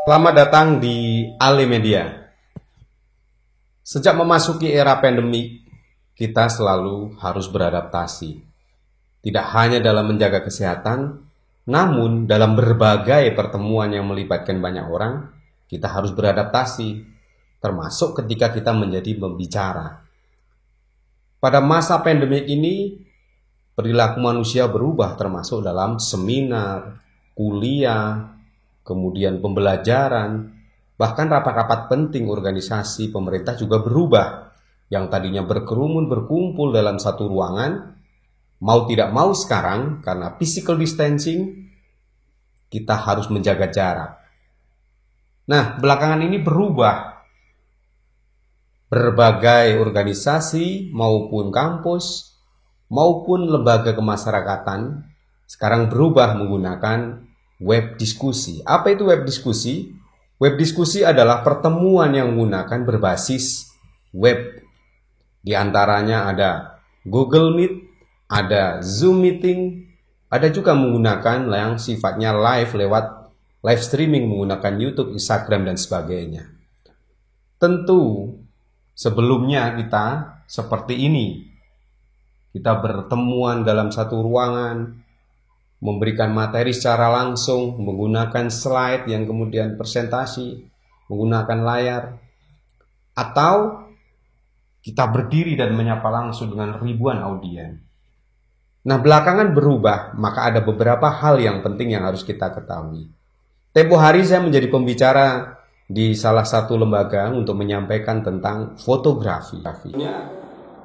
Selamat datang di Ale Media. Sejak memasuki era pandemi, kita selalu harus beradaptasi. Tidak hanya dalam menjaga kesehatan, namun dalam berbagai pertemuan yang melibatkan banyak orang, kita harus beradaptasi, termasuk ketika kita menjadi pembicara. Pada masa pandemi ini, perilaku manusia berubah termasuk dalam seminar, kuliah, kemudian pembelajaran, bahkan rapat-rapat penting organisasi pemerintah juga berubah. Yang tadinya berkerumun berkumpul dalam satu ruangan, mau tidak mau sekarang karena physical distancing, kita harus menjaga jarak. Nah, belakangan ini berubah. Berbagai organisasi maupun kampus maupun lembaga kemasyarakatan sekarang berubah menggunakan web diskusi. Apa itu web diskusi? Web diskusi adalah pertemuan yang menggunakan berbasis web. Di antaranya ada Google Meet, ada Zoom Meeting, ada juga menggunakan yang sifatnya live lewat live streaming menggunakan YouTube, Instagram, dan sebagainya. Tentu sebelumnya kita seperti ini. Kita bertemuan dalam satu ruangan, memberikan materi secara langsung, menggunakan slide yang kemudian presentasi, menggunakan layar, atau kita berdiri dan menyapa langsung dengan ribuan audien. Nah, belakangan berubah, maka ada beberapa hal yang penting yang harus kita ketahui. Tempo hari saya menjadi pembicara di salah satu lembaga untuk menyampaikan tentang fotografi.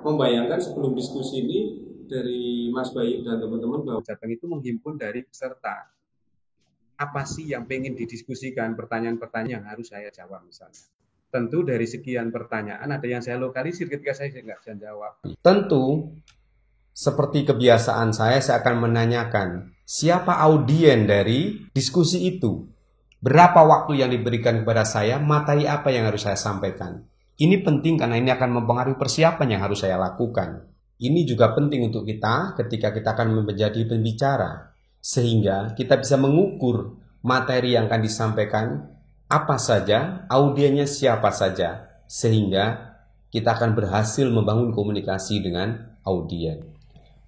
Membayangkan sebelum diskusi ini dari Mas Bayu dan teman-teman bahwa datang itu menghimpun dari peserta. Apa sih yang pengen didiskusikan, pertanyaan-pertanyaan yang harus saya jawab misalnya. Tentu dari sekian pertanyaan ada yang saya lokalisir ketika saya nggak bisa jawab. Tentu seperti kebiasaan saya akan menanyakan siapa audien dari diskusi itu. Berapa waktu yang diberikan kepada saya, materi apa yang harus saya sampaikan. Ini penting karena ini akan mempengaruhi persiapan yang harus saya lakukan. Ini juga penting untuk kita ketika kita akan menjadi pembicara. Sehingga kita bisa mengukur materi yang akan disampaikan apa saja, audiennya siapa saja. Sehingga kita akan berhasil membangun komunikasi dengan audien.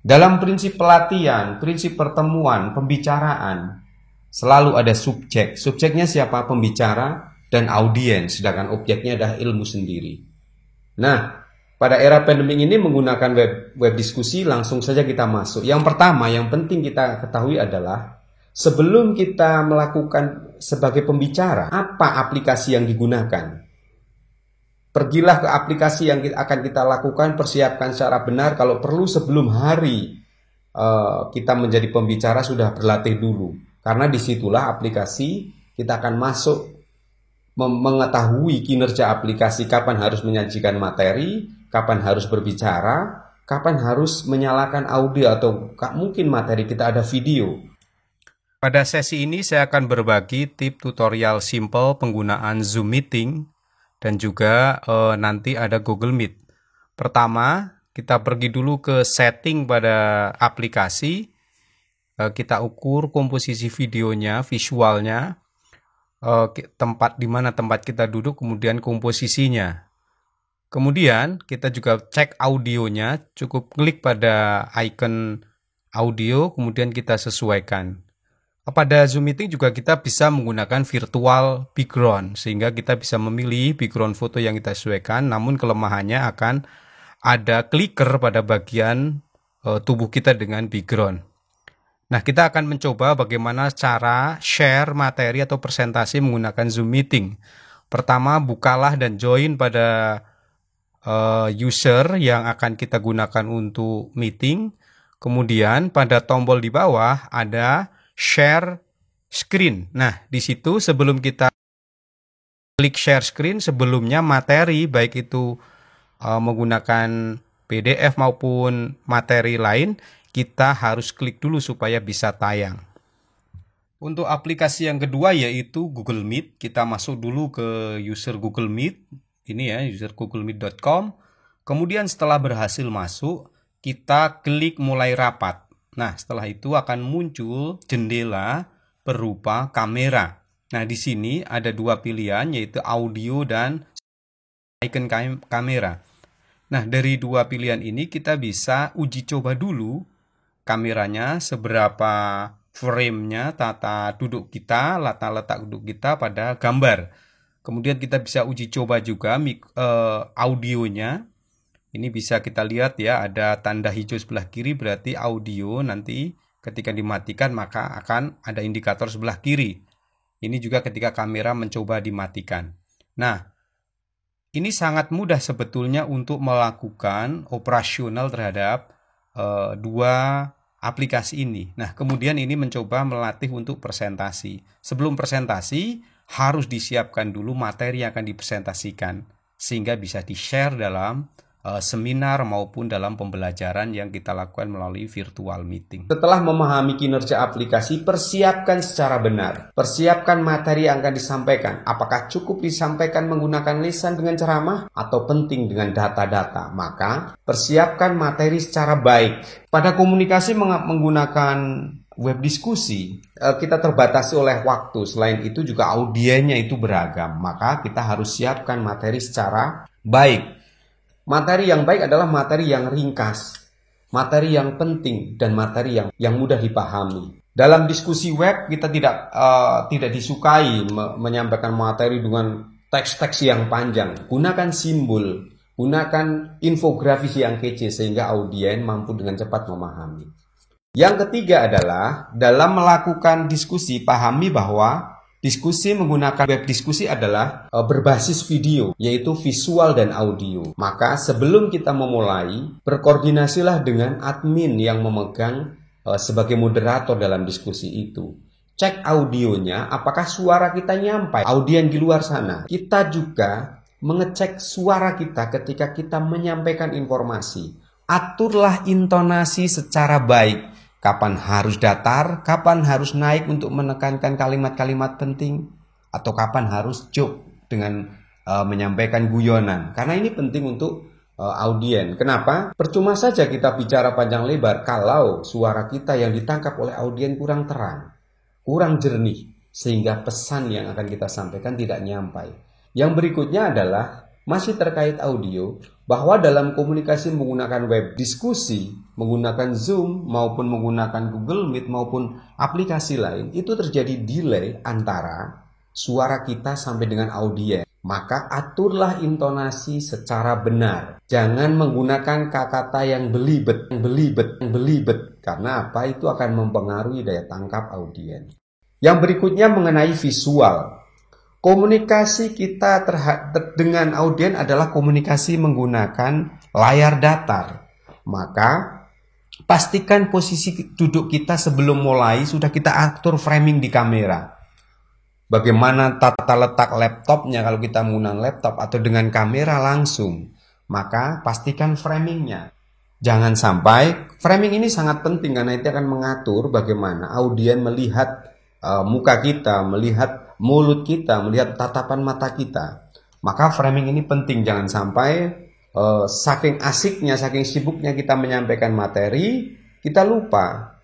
Dalam prinsip pelatihan, prinsip pertemuan, pembicaraan, selalu ada subjek. Subjeknya siapa? Pembicara dan audiens, sedangkan objeknya adalah ilmu sendiri. Nah, pada era pandemi ini menggunakan web diskusi, langsung saja kita masuk. Yang pertama, yang penting kita ketahui adalah sebelum kita melakukan sebagai pembicara, apa aplikasi yang digunakan? Pergilah ke aplikasi yang akan kita lakukan, persiapkan secara benar. Kalau perlu sebelum hari kita menjadi pembicara sudah berlatih dulu. Karena disitulah aplikasi kita akan masuk mengetahui kinerja aplikasi, kapan harus menyajikan materi, kapan harus berbicara, kapan harus menyalakan audio atau mungkin materi kita ada video. Pada sesi ini saya akan berbagi tip tutorial simple penggunaan Zoom Meeting dan juga nanti ada Google Meet. Pertama, kita pergi dulu ke setting pada aplikasi. Kita ukur komposisi videonya, visualnya, tempat di mana tempat kita duduk, kemudian komposisinya. Kemudian kita juga cek audionya, cukup klik pada icon audio, kemudian kita sesuaikan. Pada Zoom Meeting juga kita bisa menggunakan virtual background, sehingga kita bisa memilih background foto yang kita sesuaikan, namun kelemahannya akan ada clicker pada bagian tubuh kita dengan background. Nah, kita akan mencoba bagaimana cara share materi atau presentasi menggunakan Zoom Meeting. Pertama, bukalah dan join pada user yang akan kita gunakan untuk meeting. Kemudian pada tombol di bawah ada share screen. Nah, di situ sebelum kita klik share screen, sebelumnya materi baik itu menggunakan PDF maupun materi lain, kita harus klik dulu supaya bisa tayang. Untuk aplikasi yang kedua yaitu Google Meet, kita masuk dulu ke user Google Meet, ini ya, user googlemeet.com. Kemudian setelah berhasil masuk, kita klik mulai rapat. Nah, setelah itu akan muncul jendela berupa kamera. Nah, di sini ada dua pilihan, yaitu audio dan icon kamera. Nah, dari dua pilihan ini kita bisa uji coba dulu kameranya, seberapa frame-nya, tata duduk kita, letak duduk kita pada gambar. Kemudian kita bisa uji coba juga audionya. Ini bisa kita lihat ya, ada tanda hijau sebelah kiri, berarti audio nanti ketika dimatikan maka akan ada indikator sebelah kiri. Ini juga ketika kamera mencoba dimatikan. Nah, ini sangat mudah sebetulnya untuk melakukan operasional terhadap dua aplikasi ini. Nah, kemudian ini mencoba melatih untuk presentasi. Sebelum presentasi, harus disiapkan dulu materi yang akan dipresentasikan, sehingga bisa di-share dalam seminar maupun dalam pembelajaran yang kita lakukan melalui virtual meeting. Setelah memahami kinerja aplikasi, persiapkan secara benar. Persiapkan materi yang akan disampaikan. Apakah cukup disampaikan menggunakan lisan dengan ceramah atau penting dengan data-data? Maka, persiapkan materi secara baik. Pada komunikasi menggunakan web diskusi, kita terbatasi oleh waktu. Selain itu juga audiennya itu beragam. Maka kita harus siapkan materi secara baik. Materi yang baik adalah materi yang ringkas, materi yang penting, dan materi yang mudah dipahami. Dalam diskusi web kita tidak disukai menyampaikan materi dengan teks-teks yang panjang. Gunakan simbol, gunakan infografis yang kece sehingga audien mampu dengan cepat memahami. Yang ketiga adalah dalam melakukan diskusi, pahami bahwa diskusi menggunakan web diskusi adalah berbasis video, yaitu visual dan audio. Maka sebelum kita memulai, berkoordinasilah dengan admin yang memegang sebagai moderator dalam diskusi itu. Cek audionya, apakah suara kita nyampai audien di luar sana. Kita juga mengecek suara kita ketika kita menyampaikan informasi. Aturlah intonasi secara baik. Kapan harus datar, kapan harus naik untuk menekankan kalimat-kalimat penting, atau kapan harus joke dengan menyampaikan guyonan. Karena ini penting untuk audien. Kenapa? Percuma saja kita bicara panjang lebar kalau suara kita yang ditangkap oleh audien kurang terang, kurang jernih, sehingga pesan yang akan kita sampaikan tidak nyampai. Yang berikutnya adalah masih terkait audio, bahwa dalam komunikasi menggunakan web diskusi, menggunakan Zoom maupun menggunakan Google Meet maupun aplikasi lain, itu terjadi delay antara suara kita sampai dengan audien. Maka aturlah intonasi secara benar. Jangan menggunakan kata-kata yang belibet, karena apa? Itu akan mempengaruhi daya tangkap audien. Yang berikutnya mengenai visual. Komunikasi kita dengan audien adalah komunikasi menggunakan layar datar. Maka pastikan posisi duduk kita sebelum mulai sudah kita atur framing di kamera. Bagaimana tata letak laptopnya kalau kita menggunakan laptop atau dengan kamera langsung. Maka pastikan framingnya. Jangan sampai, framing ini sangat penting karena itu akan mengatur bagaimana audien melihat muka kita, melihat mulut kita, melihat tatapan mata kita. Maka framing ini penting, jangan sampai saking asiknya, saking sibuknya kita menyampaikan materi, kita lupa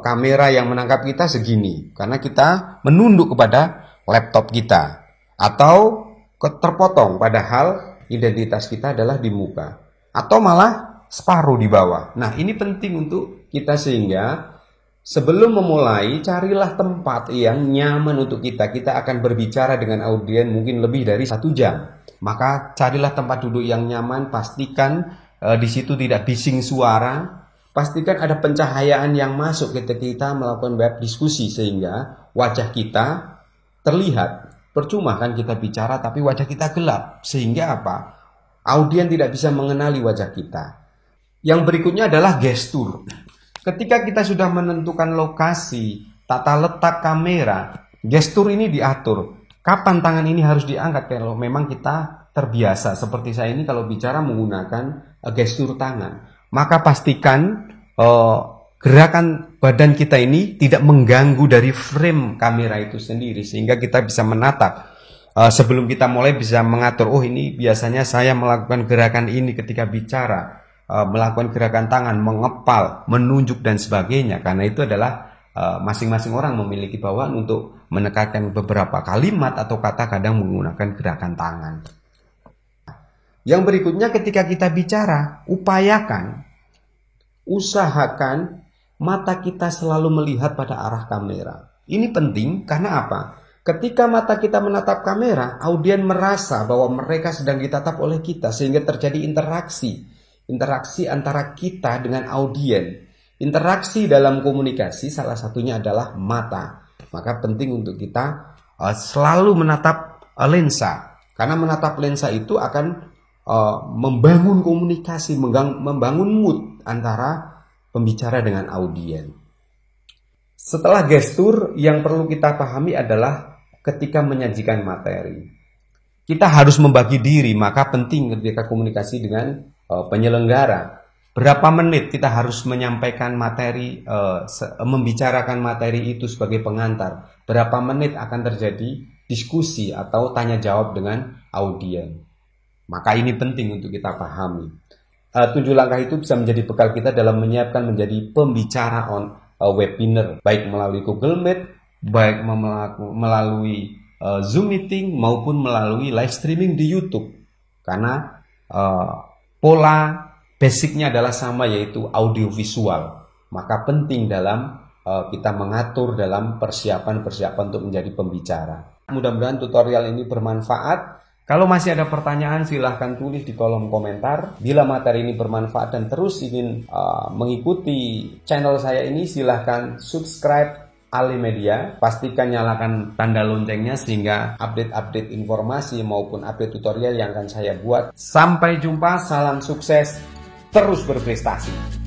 kamera yang menangkap kita segini, karena kita menunduk kepada laptop kita, atau terpotong padahal identitas kita adalah di muka, atau malah separuh di bawah. Nah, ini penting untuk kita sehingga sebelum memulai, carilah tempat yang nyaman untuk kita. Kita akan berbicara dengan audien mungkin lebih dari 1 jam. Maka carilah tempat duduk yang nyaman, pastikan di situ tidak bising suara. Pastikan ada pencahayaan yang masuk ketika kita melakukan web diskusi sehingga wajah kita terlihat. Percuma kan kita bicara tapi wajah kita gelap. Sehingga apa? Audien tidak bisa mengenali wajah kita. Yang berikutnya adalah gestur. Ketika kita sudah menentukan lokasi, tata letak kamera, gestur ini diatur. Kapan tangan ini harus diangkat kalau memang kita terbiasa. Seperti saya ini kalau bicara menggunakan gestur tangan. Maka pastikan gerakan badan kita ini tidak mengganggu dari frame kamera itu sendiri. Sehingga kita bisa menatap. Sebelum kita mulai bisa mengatur, oh ini biasanya saya melakukan gerakan ini ketika bicara. Melakukan gerakan tangan, mengepal, menunjuk dan sebagainya. Karena itu adalah masing-masing orang memiliki bawaan untuk menekankan beberapa kalimat atau kata, kadang menggunakan gerakan tangan. Yang berikutnya, ketika kita bicara, usahakan mata kita selalu melihat pada arah kamera. Ini penting karena apa? Ketika mata kita menatap kamera, audien merasa bahwa mereka sedang ditatap oleh kita, sehingga terjadi interaksi antara kita dengan audien. Interaksi dalam komunikasi salah satunya adalah mata. Maka penting untuk kita selalu menatap lensa. Karena menatap lensa itu akan membangun komunikasi, membangun mood antara pembicara dengan audien. Setelah gestur, yang perlu kita pahami adalah ketika menyajikan materi. Kita harus membagi diri, maka penting ketika komunikasi dengan penyelenggara. Berapa menit kita harus menyampaikan materi, membicarakan materi itu sebagai pengantar. Berapa menit akan terjadi diskusi atau tanya jawab dengan audien. Maka ini penting untuk kita pahami. 7 langkah itu bisa menjadi bekal kita dalam menyiapkan menjadi pembicara webinar, baik melalui Google Meet, baik melalui Zoom meeting, maupun melalui live streaming di YouTube. Karena pola basicnya adalah sama, yaitu audiovisual. Maka penting dalam kita mengatur dalam persiapan untuk menjadi pembicara. Mudah-mudahan tutorial ini bermanfaat. Kalau masih ada pertanyaan, silahkan tulis di kolom komentar. Bila materi ini bermanfaat dan terus ingin mengikuti channel saya ini, silahkan subscribe Ali Media. Pastikan nyalakan tanda loncengnya sehingga update-update informasi maupun update tutorial yang akan saya buat. Sampai jumpa, salam sukses, terus berprestasi.